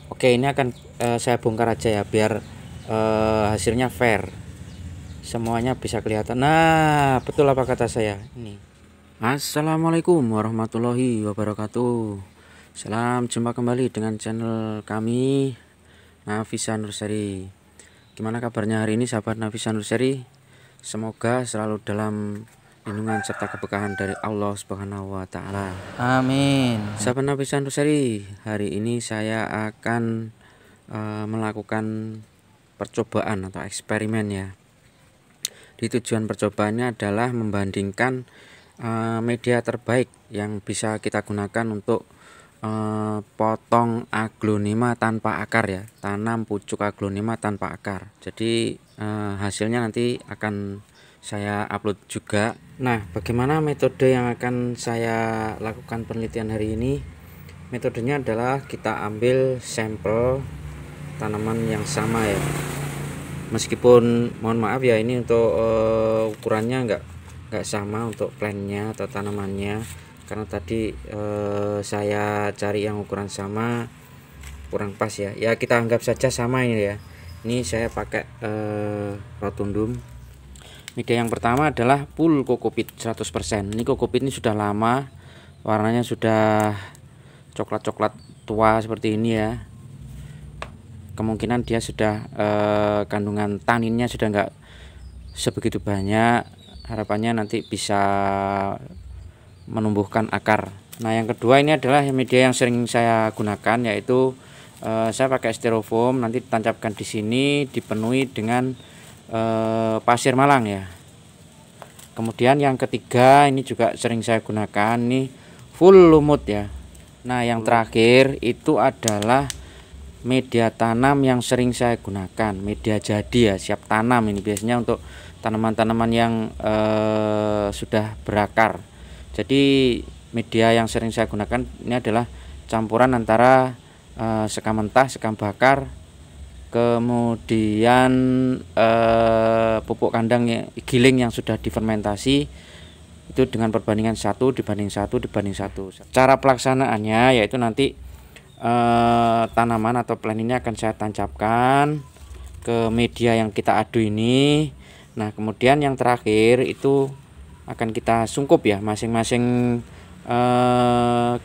Oke, ini akan saya bongkar aja ya biar hasilnya fair, semuanya bisa kelihatan. Nah, betul apa kata saya ini. Assalamualaikum warahmatullahi wabarakatuh. Salam jumpa kembali dengan channel kami, Nafisa Nurseri. Gimana kabarnya hari ini sahabat Nafisa Nurseri? Semoga selalu dalam lindungan serta keberkahan dari Allah Subhanahu wa taala. Amin. Sahabat Nafisa Nurseri, hari ini saya akan melakukan percobaan atau eksperimen ya. Di tujuan percobaannya adalah membandingkan media terbaik yang bisa kita gunakan untuk potong aglonema tanpa akar ya, tanam pucuk aglonema tanpa akar. Jadi hasilnya nanti akan saya upload juga. Nah, bagaimana metode yang akan saya lakukan penelitian hari ini? Metodenya adalah kita ambil sampel tanaman yang sama ya, meskipun mohon maaf ya, ini untuk ukurannya nggak sama untuk plantnya atau tanamannya, karena tadi saya cari yang ukuran sama kurang pas ya. Ya kita anggap saja sama ini ya. Ini saya pakai rotundum. Media yang pertama adalah full kokopit 100%. Ini kokopit ini sudah lama, warnanya sudah coklat-coklat tua seperti ini ya. Kemungkinan dia sudah kandungan taninnya sudah enggak sebegitu banyak. Harapannya nanti bisa menumbuhkan akar. Nah, yang kedua ini adalah media yang sering saya gunakan, yaitu saya pakai styrofoam, nanti ditancapkan di sini, dipenuhi dengan pasir malang ya. Kemudian yang ketiga ini juga sering saya gunakan, ini full lumut ya. Nah, yang terakhir itu adalah media tanam yang sering saya gunakan, media jadi ya, siap tanam. Ini biasanya untuk tanaman-tanaman yang sudah berakar. Jadi media yang sering saya gunakan ini adalah campuran antara sekam mentah, sekam bakar, kemudian pupuk kandang giling yang sudah difermentasi, itu dengan perbandingan 1:1:1:1. Cara pelaksanaannya yaitu nanti tanaman atau plant ini akan saya tancapkan ke media yang kita adu ini. Nah, kemudian yang terakhir itu akan kita sungkup ya, masing-masing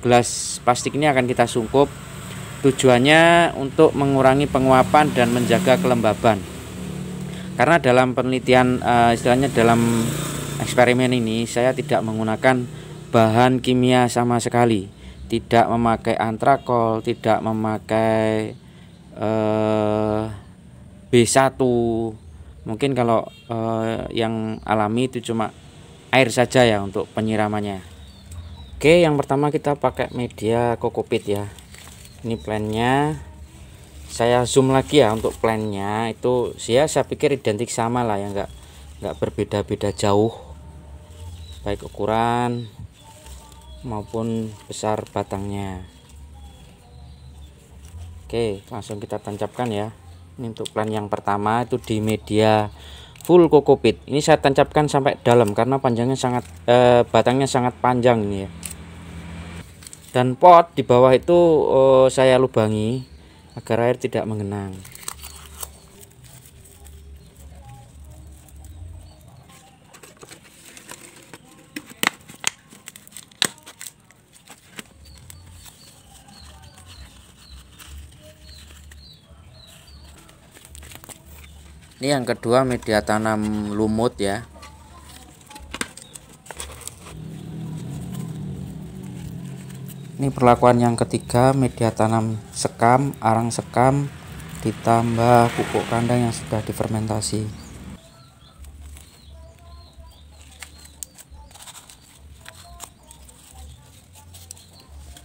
gelas plastik ini akan kita sungkup. Tujuannya untuk mengurangi penguapan dan menjaga kelembaban. Karena dalam penelitian istilahnya dalam eksperimen ini saya tidak menggunakan bahan kimia sama sekali. Tidak memakai antrakol, tidak memakai B1. Mungkin kalau yang alami itu cuma air saja ya untuk penyiramannya. Oke, yang pertama kita pakai media kokopit ya. Ini plantnya. Saya zoom lagi ya untuk plantnya itu saya pikir identik sama lah ya, nggak berbeda-beda jauh baik ukuran maupun besar batangnya. Oke, langsung kita tancapkan ya. Ini untuk plant yang pertama itu di media full kokopit. Ini saya tancapkan sampai dalam karena panjangnya sangat batangnya sangat panjang ini ya. Dan pot di bawah itu saya lubangi agar air tidak mengenang. Ini yang kedua media tanam lumut ya. Ini perlakuan yang ketiga, media tanam sekam, arang sekam ditambah pupuk kandang yang sudah difermentasi.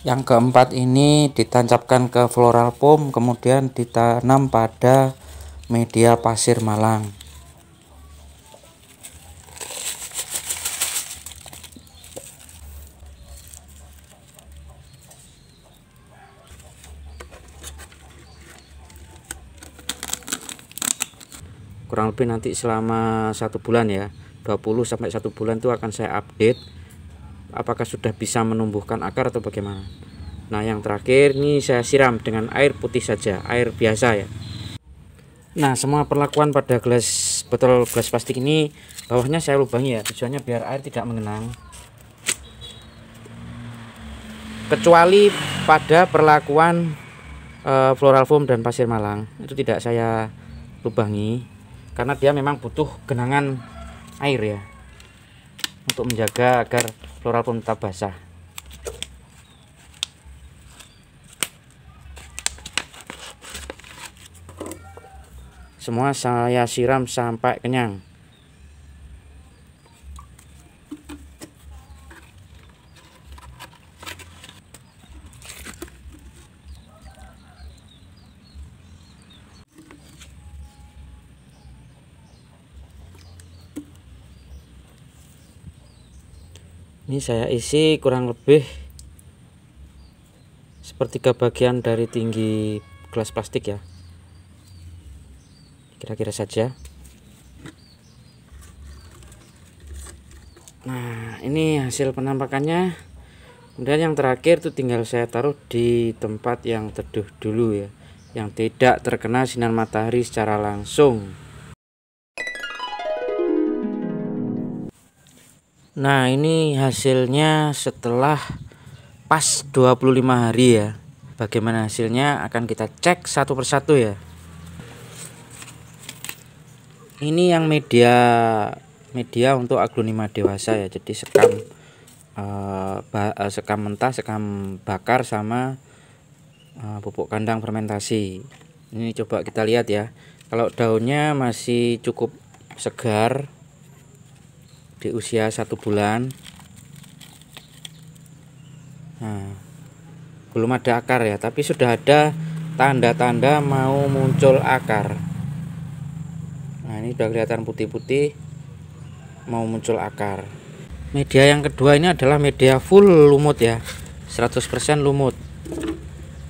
Yang keempat ini ditancapkan ke floral foam, kemudian ditanam pada media pasir malang. Kurang lebih nanti selama 1 bulan ya, 20 sampai 1 bulan itu akan saya update apakah sudah bisa menumbuhkan akar atau bagaimana. Nah, yang terakhir ini saya siram dengan air putih saja, air biasa ya. Nah, semua perlakuan pada botol gelas plastik ini bawahnya saya lubangi ya, tujuannya biar air tidak mengenang. Kecuali pada perlakuan floral foam dan pasir malang, itu tidak saya lubangi karena dia memang butuh genangan air ya, untuk menjaga agar floral foam tetap basah. Semua saya siram sampai kenyang. Ini saya isi kurang lebih sepertiga bagian dari tinggi gelas plastik ya, kira-kira saja. Nah, ini hasil penampakannya. Kemudian yang terakhir itu tinggal saya taruh di tempat yang teduh dulu ya, yang tidak terkena sinar matahari secara langsung. Nah, ini hasilnya setelah pas 25 hari ya. Bagaimana hasilnya akan kita cek satu persatu ya. Ini yang media untuk aglonema dewasa ya. Jadi sekam mentah, sekam bakar sama pupuk kandang fermentasi. Ini coba kita lihat ya. Kalau daunnya masih cukup segar di usia 1 bulan, nah, belum ada akar ya, tapi sudah ada tanda-tanda mau muncul akar. Nah, ini sudah kelihatan putih-putih mau muncul akar. Media yang kedua ini adalah media full lumut ya, 100% lumut.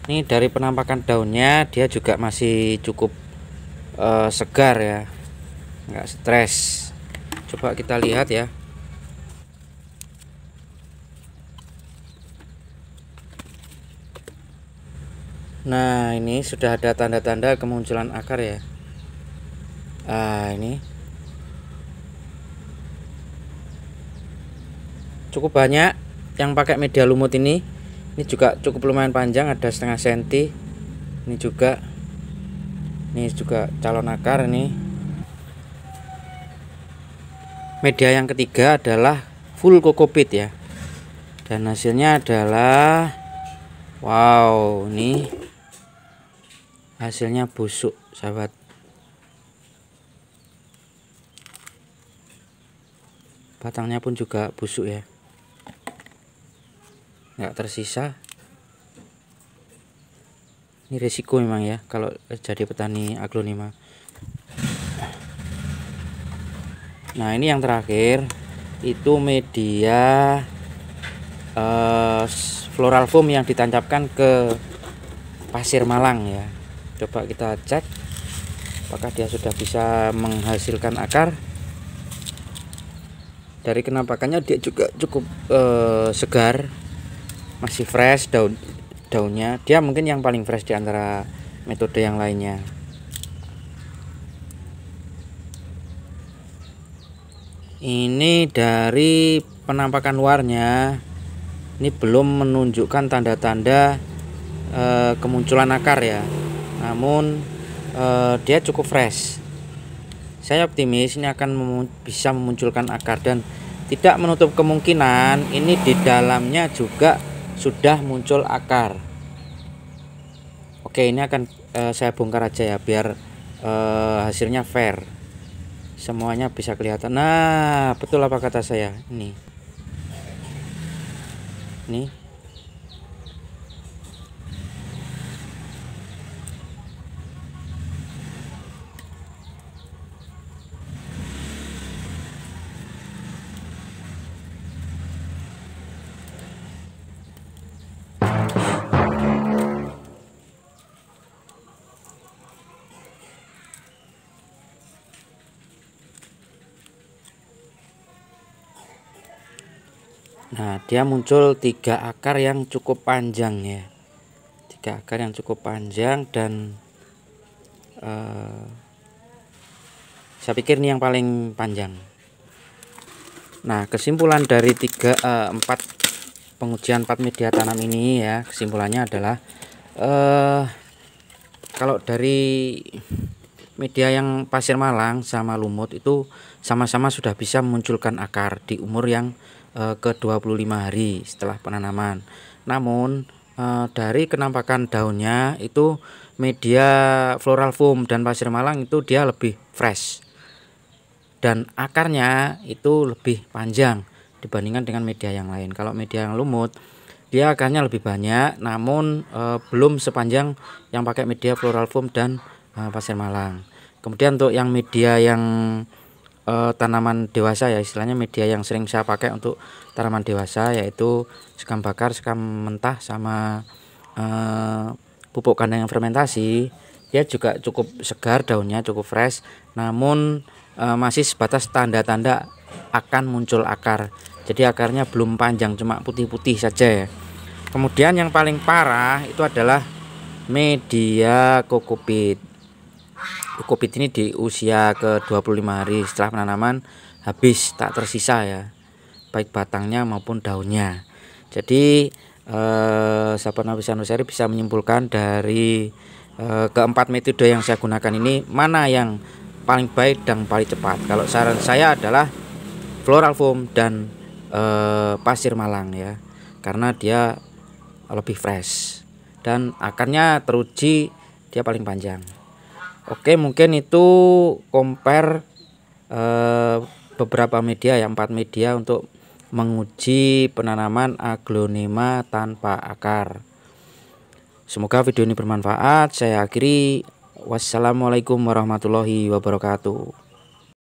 Ini dari penampakan daunnya dia juga masih cukup segar ya, nggak stres. Coba kita lihat ya. Nah, ini sudah ada tanda-tanda kemunculan akar ya. Ini cukup banyak yang pakai media lumut ini. Ini juga cukup lumayan panjang, ada setengah senti. Ini juga calon akar ini. Media yang ketiga adalah full kokopit ya, dan hasilnya adalah wow, ini hasilnya busuk sahabat. Batangnya pun juga busuk ya, nggak tersisa. Ini resiko memang ya kalau jadi petani aglonema. Nah, ini yang terakhir itu media floral foam yang ditancapkan ke pasir malang ya. Coba kita cek apakah dia sudah bisa menghasilkan akar. Dari kenampakannya dia juga cukup segar, masih fresh daunnya. Dia mungkin yang paling fresh di antara metode yang lainnya. Ini dari penampakan luarnya, ini belum menunjukkan tanda-tanda kemunculan akar ya, namun dia cukup fresh. Saya optimis ini akan bisa memunculkan akar, dan tidak menutup kemungkinan ini di dalamnya juga sudah muncul akar. Oke, ini akan saya bongkar aja ya biar hasilnya fair, semuanya bisa kelihatan. Nah, betul apa kata saya. Ini nah, dia muncul 3 akar yang cukup panjang ya. 3 akar yang cukup panjang dan saya pikir ini yang paling panjang. Nah, kesimpulan dari 4 pengujian 4 media tanam ini ya, kesimpulannya adalah kalau dari media yang pasir malang sama lumut itu sama-sama sudah bisa memunculkan akar di umur yang ke 25 hari setelah penanaman. Namun dari kenampakan daunnya itu media floral foam dan pasir malang itu dia lebih fresh dan akarnya itu lebih panjang dibandingkan dengan media yang lain. Kalau media yang lumut dia akarnya lebih banyak, namun belum sepanjang yang pakai media floral foam dan pasir malang. Kemudian untuk yang media yang tanaman dewasa ya, istilahnya media yang sering saya pakai untuk tanaman dewasa, yaitu sekam bakar, sekam mentah, sama pupuk kandang yang fermentasi. Dia juga cukup segar, daunnya cukup fresh, namun masih sebatas tanda-tanda akan muncul akar. Jadi akarnya belum panjang, cuma putih-putih saja ya. Kemudian yang paling parah itu adalah media kokopit. Kokopit ini di usia ke 25 hari setelah penanaman habis, tak tersisa ya, baik batangnya maupun daunnya. Jadi sahabat Nafisa Nursery bisa menyimpulkan dari keempat metode yang saya gunakan ini mana yang paling baik dan paling cepat. Kalau saran saya adalah floral foam dan pasir malang ya, karena dia lebih fresh dan akarnya teruji dia paling panjang. Oke, mungkin itu compare beberapa media ya, 4 media untuk menguji penanaman aglonema tanpa akar. Semoga video ini bermanfaat. Saya akhiri. Wassalamualaikum warahmatullahi wabarakatuh.